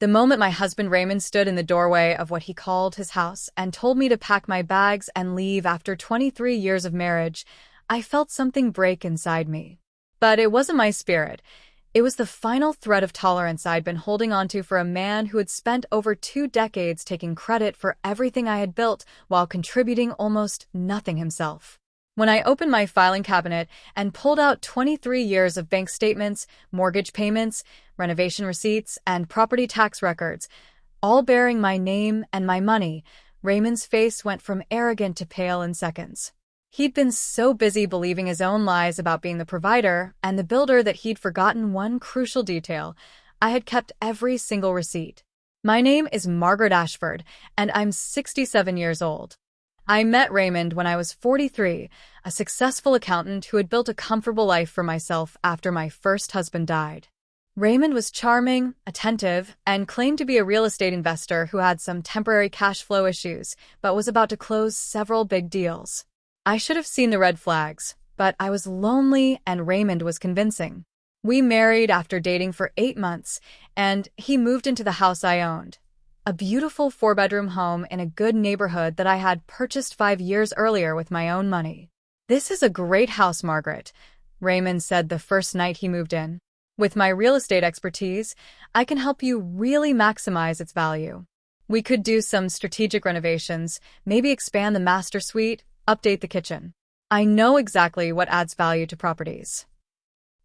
The moment my husband Raymond stood in the doorway of what he called his house and told me to pack my bags and leave after 23 years of marriage, I felt something break inside me. But it wasn't my spirit. It was the final thread of tolerance I'd been holding onto for a man who had spent over 2 decades taking credit for everything I had built while contributing almost nothing himself. When I opened my filing cabinet and pulled out 23 years of bank statements, mortgage payments, renovation receipts, and property tax records, all bearing my name and my money, Raymond's face went from arrogant to pale in seconds. He'd been so busy believing his own lies about being the provider and the builder that he'd forgotten one crucial detail. I had kept every single receipt. My name is Margaret Ashford, and I'm 67 years old. I met Raymond when I was 43, a successful accountant who had built a comfortable life for myself after my first husband died. Raymond was charming, attentive, and claimed to be a real estate investor who had some temporary cash flow issues, but was about to close several big deals. I should have seen the red flags, but I was lonely and Raymond was convincing. We married after dating for 8 months, and he moved into the house I owned. A beautiful 4-bedroom home in a good neighborhood that I had purchased 5 years earlier with my own money. "This is a great house, Margaret," Raymond said the first night he moved in. "With my real estate expertise, I can help you really maximize its value. We could do some strategic renovations, maybe expand the master suite, update the kitchen. I know exactly what adds value to properties."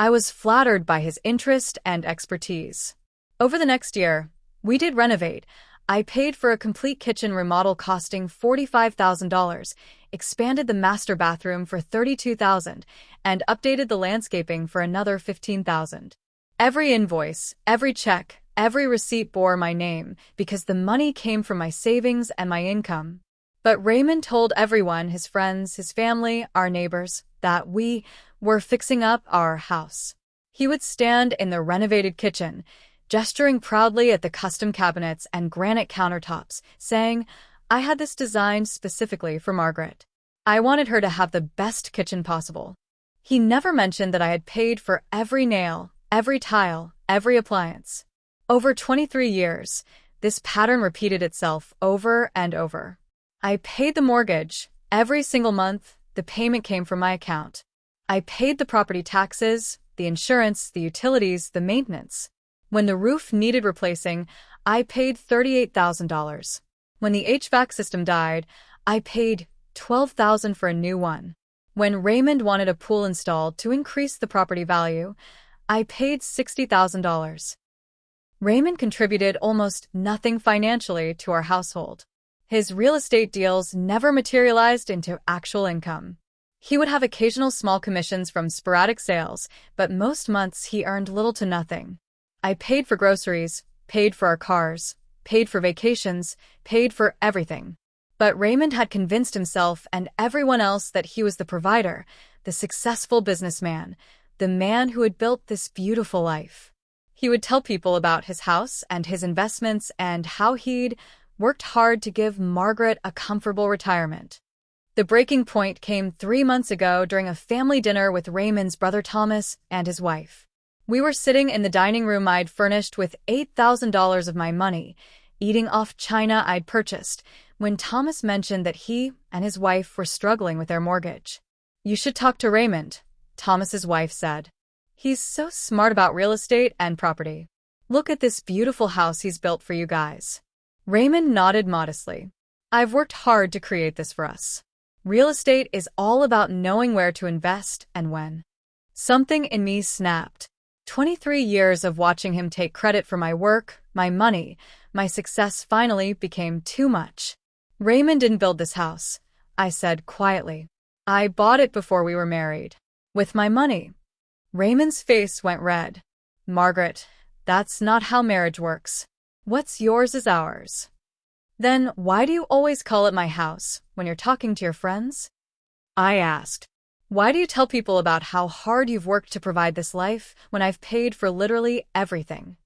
I was flattered by his interest and expertise. Over the next year, we did renovate. I paid for a complete kitchen remodel costing $45,000, expanded the master bathroom for $32,000, and updated the landscaping for another $15,000. Every invoice, every check, every receipt bore my name because the money came from my savings and my income. But Raymond told everyone, his friends, his family, our neighbors, that we were fixing up our house. He would stand in the renovated kitchen, gesturing proudly at the custom cabinets and granite countertops, saying, "I had this designed specifically for Margaret. I wanted her to have the best kitchen possible." He never mentioned that I had paid for every nail, every tile, every appliance. Over 23 years, this pattern repeated itself over and over. I paid the mortgage. Every single month, the payment came from my account. I paid the property taxes, the insurance, the utilities, the maintenance. When the roof needed replacing, I paid $38,000. When the HVAC system died, I paid $12,000 for a new one. When Raymond wanted a pool installed to increase the property value, I paid $60,000. Raymond contributed almost nothing financially to our household. His real estate deals never materialized into actual income. He would have occasional small commissions from sporadic sales, but most months he earned little to nothing. I paid for groceries, paid for our cars, paid for vacations, paid for everything. But Raymond had convinced himself and everyone else that he was the provider, the successful businessman, the man who had built this beautiful life. He would tell people about his house and his investments and how he'd worked hard to give Margaret a comfortable retirement. The breaking point came 3 months ago during a family dinner with Raymond's brother Thomas and his wife. We were sitting in the dining room I'd furnished with $8,000 of my money, eating off china I'd purchased, when Thomas mentioned that he and his wife were struggling with their mortgage. "You should talk to Raymond," Thomas's wife said. "He's so smart about real estate and property. Look at this beautiful house he's built for you guys." Raymond nodded modestly. "I've worked hard to create this for us. Real estate is all about knowing where to invest and when." Something in me snapped. 23 years of watching him take credit for my work, my money, my success finally became too much. "Raymond didn't build this house," I said quietly. "I bought it before we were married. With my money." Raymond's face went red. "Margaret, that's not how marriage works. What's yours is ours." "Then why do you always call it my house when you're talking to your friends?" I asked. "Why do you tell people about how hard you've worked to provide this life when I've paid for literally everything?"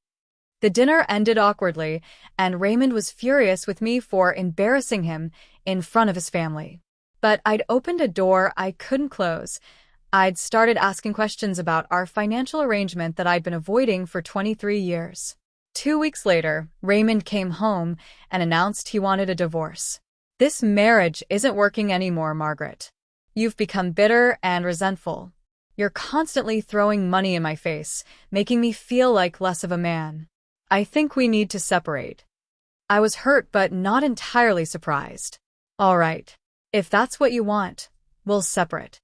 The dinner ended awkwardly, and Raymond was furious with me for embarrassing him in front of his family. But I'd opened a door I couldn't close. I'd started asking questions about our financial arrangement that I'd been avoiding for 23 years. 2 weeks later, Raymond came home and announced he wanted a divorce. This marriage isn't working anymore, Margaret. You've become bitter and resentful. You're constantly throwing money in my face, making me feel like less of a man. I think we need to separate. I was hurt but not entirely surprised. All right. If that's what you want, we'll separate.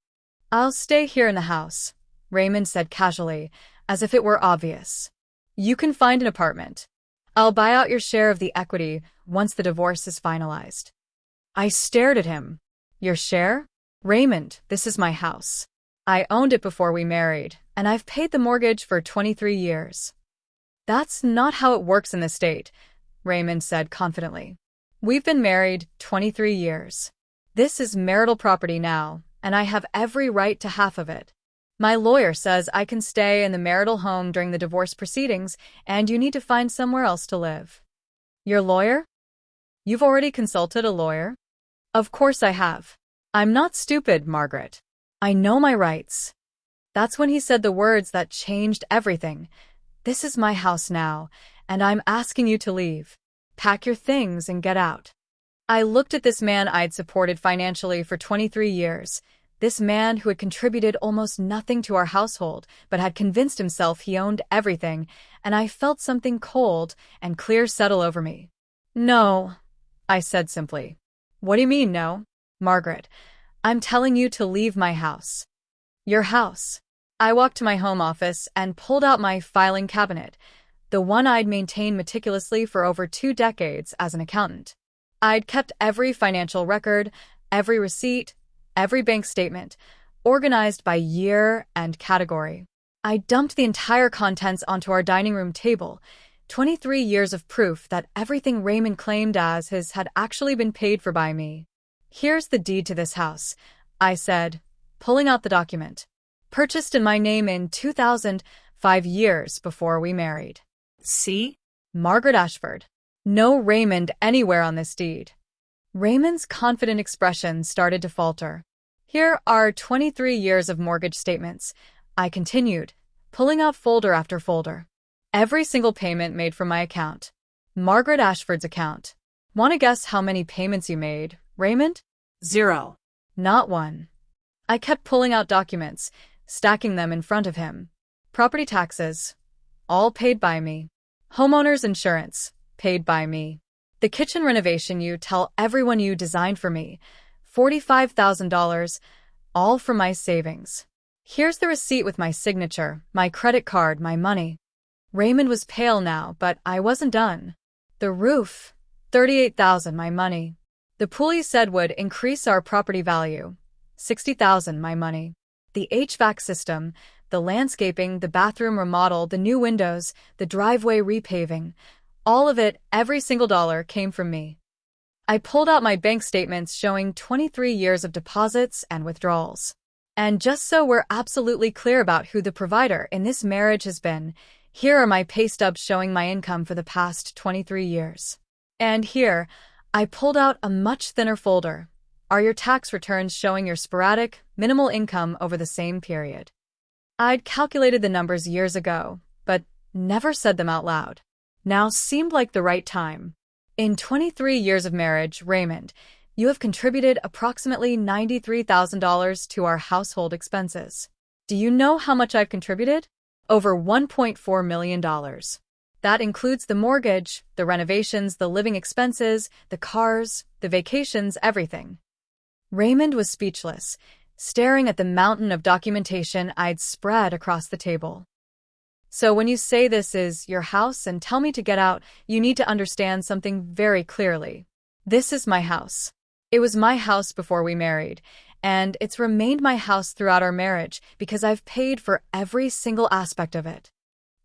I'll stay here in the house, Raymond said casually, as if it were obvious. You can find an apartment. I'll buy out your share of the equity once the divorce is finalized. I stared at him. Your share? Raymond, this is my house. I owned it before we married, and I've paid the mortgage for 23 years. That's not how it works in the state, Raymond said confidently. We've been married 23 years. This is marital property now, and I have every right to half of it. My lawyer says I can stay in the marital home during the divorce proceedings, and you need to find somewhere else to live. Your lawyer? You've already consulted a lawyer? Of course I have. I'm not stupid, Margaret. I know my rights. That's when he said the words that changed everything. This is my house now, and I'm asking you to leave. Pack your things and get out. I looked at this man I'd supported financially for 23 years. This man who had contributed almost nothing to our household, but had convinced himself he owned everything, and I felt something cold and clear settle over me. No, I said simply. What do you mean, no? Margaret, I'm telling you to leave my house. Your house. I walked to my home office and pulled out my filing cabinet, the one I'd maintained meticulously for over 2 decades as an accountant. I'd kept every financial record, every receipt, every bank statement, organized by year and category. I dumped the entire contents onto our dining room table, 23 years of proof that everything Raymond claimed as his had actually been paid for by me. Here's the deed to this house, I said, pulling out the document. Purchased in my name in 2000, 5 years before we married. See? Margaret Ashford. No Raymond anywhere on this deed. Raymond's confident expression started to falter. Here are 23 years of mortgage statements, I continued, pulling out folder after folder. Every single payment made from my account. Margaret Ashford's account. Want to guess how many payments you made, Raymond? 0. Not one. I kept pulling out documents, stacking them in front of him. Property taxes. All paid by me. Homeowner's insurance. Paid by me. The kitchen renovation you tell everyone you designed for me. $45,000. All from my savings. Here's the receipt with my signature, my credit card, my money. Raymond was pale now, but I wasn't done. The roof. $38,000, my money. The pool you said would increase our property value. $60,000, my money. The HVAC system, the landscaping, the bathroom remodel, the new windows, the driveway repaving. All of it, every single dollar, came from me. I pulled out my bank statements showing 23 years of deposits and withdrawals. And just so we're absolutely clear about who the provider in this marriage has been, here are my pay stubs showing my income for the past 23 years. And here, I pulled out a much thinner folder. Are your tax returns showing your sporadic, minimal income over the same period? I'd calculated the numbers years ago, but never said them out loud. Now seemed like the right time. In 23 years of marriage, Raymond, you have contributed approximately $93,000 to our household expenses. Do you know how much I've contributed? Over $1.4 million. That includes the mortgage, the renovations, the living expenses, the cars, the vacations, everything. Raymond was speechless, staring at the mountain of documentation I'd spread across the table. So when you say this is your house and tell me to get out, you need to understand something very clearly. This is my house. It was my house before we married, and it's remained my house throughout our marriage because I've paid for every single aspect of it.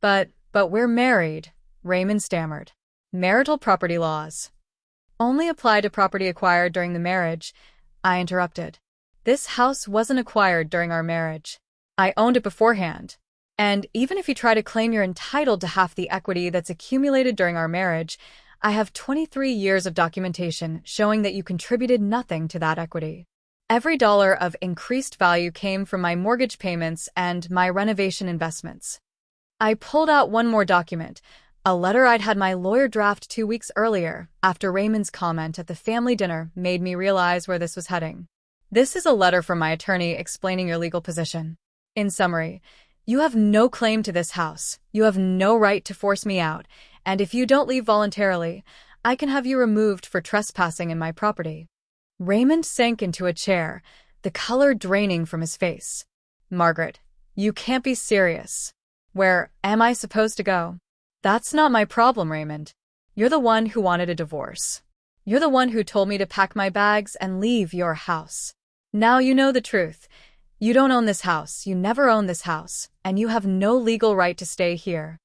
But we're married, Raymond stammered. Marital property laws only apply to property acquired during the marriage, I interrupted. This house wasn't acquired during our marriage. I owned it beforehand. And even if you try to claim you're entitled to half the equity that's accumulated during our marriage, I have 23 years of documentation showing that you contributed nothing to that equity. Every dollar of increased value came from my mortgage payments and my renovation investments. I pulled out one more document, A letter I'd had my lawyer draft 2 weeks earlier, after Raymond's comment at the family dinner, made me realize where this was heading. This is a letter from my attorney explaining your legal position. In summary, you have no claim to this house, you have no right to force me out, and if you don't leave voluntarily, I can have you removed for trespassing in my property. Raymond sank into a chair, the color draining from his face. Margaret, you can't be serious. Where am I supposed to go? That's not my problem, Raymond. You're the one who wanted a divorce. You're the one who told me to pack my bags and leave your house. Now you know the truth. You don't own this house, you never owned this house, and you have no legal right to stay here.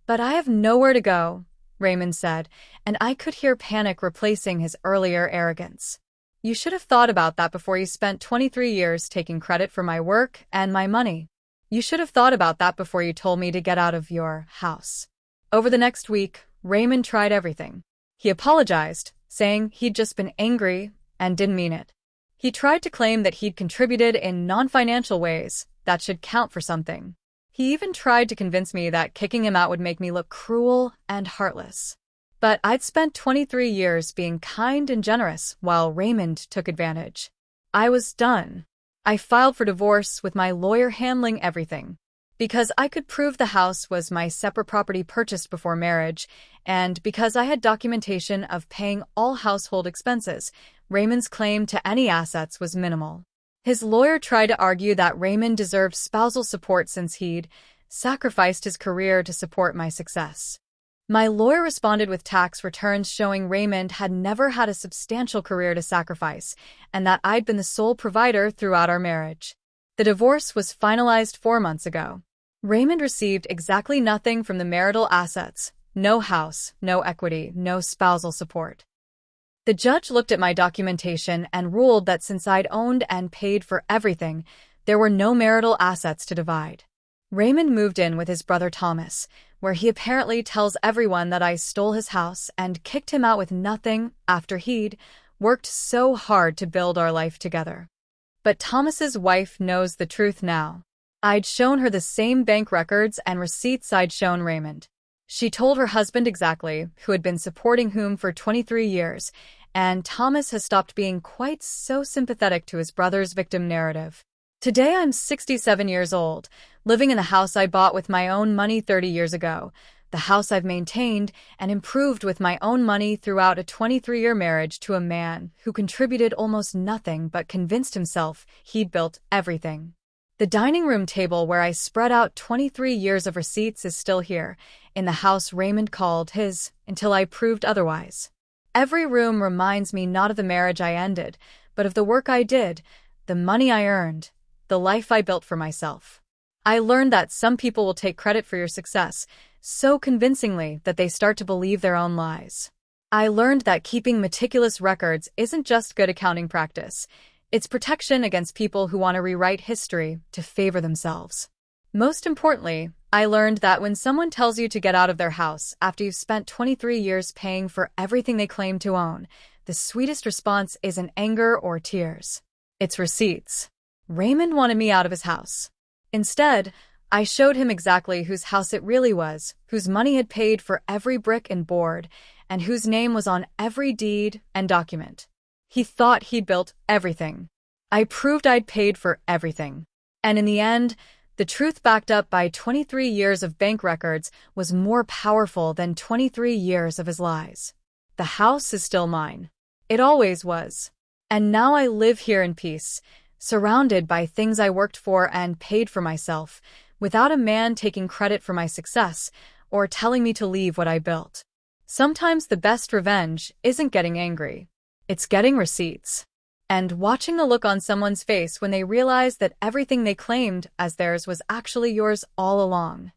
But I have nowhere to go, Raymond said, and I could hear panic replacing his earlier arrogance. You should have thought about that before you spent 23 years taking credit for my work and my money. You should have thought about that before you told me to get out of your house. Over the next week, Raymond tried everything. He apologized, saying he'd just been angry and didn't mean it. He tried to claim that he'd contributed in non-financial ways that should count for something. He even tried to convince me that kicking him out would make me look cruel and heartless. But I'd spent 23 years being kind and generous while Raymond took advantage. I was done. I filed for divorce with my lawyer handling everything. Because I could prove the house was my separate property purchased before marriage, and because I had documentation of paying all household expenses, Raymond's claim to any assets was minimal. His lawyer tried to argue that Raymond deserved spousal support since he'd sacrificed his career to support my success. My lawyer responded with tax returns showing Raymond had never had a substantial career to sacrifice, and that I'd been the sole provider throughout our marriage. The divorce was finalized 4 months ago. Raymond received exactly nothing from the marital assets, no house, no equity, no spousal support. The judge looked at my documentation and ruled that since I'd owned and paid for everything, there were no marital assets to divide. Raymond moved in with his brother Thomas, where he apparently tells everyone that I stole his house and kicked him out with nothing after he'd worked so hard to build our life together. But Thomas's wife knows the truth now. I'd shown her the same bank records and receipts I'd shown Raymond. She told her husband exactly who had been supporting whom for 23 years, and Thomas has stopped being quite so sympathetic to his brother's victim narrative. Today I'm 67 years old, living in the house I bought with my own money 30 years ago, the house I've maintained and improved with my own money throughout a 23-year marriage to a man who contributed almost nothing but convinced himself he'd built everything. The dining room table where I spread out 23 years of receipts is still here, in the house Raymond called his, until I proved otherwise. Every room reminds me not of the marriage I ended, but of the work I did, the money I earned, the life I built for myself. I learned that some people will take credit for your success so convincingly that they start to believe their own lies. I learned that keeping meticulous records isn't just good accounting practice. It's protection against people who want to rewrite history to favor themselves. Most importantly, I learned that when someone tells you to get out of their house after you've spent 23 years paying for everything they claim to own, the sweetest response isn't anger or tears. It's receipts. Raymond wanted me out of his house. Instead, I showed him exactly whose house it really was, whose money had paid for every brick and board, and whose name was on every deed and document. He thought he'd built everything. I proved I'd paid for everything. And in the end, the truth backed up by 23 years of bank records was more powerful than 23 years of his lies. The house is still mine. It always was. And now I live here in peace, surrounded by things I worked for and paid for myself, without a man taking credit for my success or telling me to leave what I built. Sometimes the best revenge isn't getting angry. It's getting receipts. And watching the look on someone's face when they realize that everything they claimed as theirs was actually yours all along.